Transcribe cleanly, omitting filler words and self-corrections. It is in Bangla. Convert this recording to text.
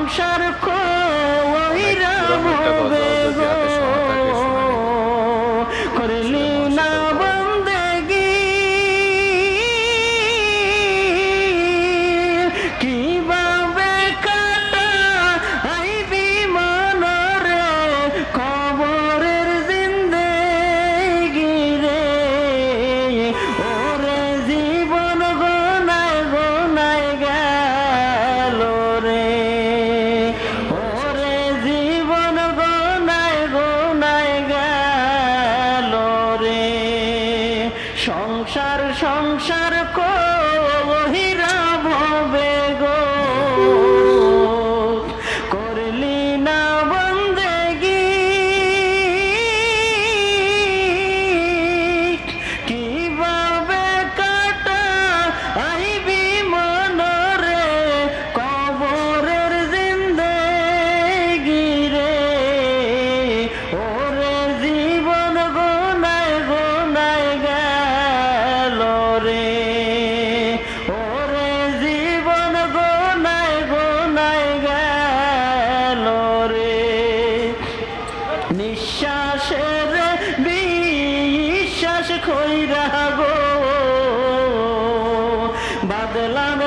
সংসার কইরা হবে গো করলি না বন্দেগি কিভাবে কাটা আইবি মনরে কবরের জিন্দেগি রে ওরে জীবন গোনায় গোনায় গেল রে ওরে জীবন গোনায় গোনায় গেল রে সংসার সংসার কহিরা ভবে গো করলি না বন্দেগি কিভাবে কাটা আইবি মনরে কবরের জিন্দেগি রে ওরে জীবন গোনায় গোনায় গেল রে ওরে জীবন গোনায় গোনায় গেল রে নিঃশ্বাসের বিশ্বাস কইরা গো বাদলার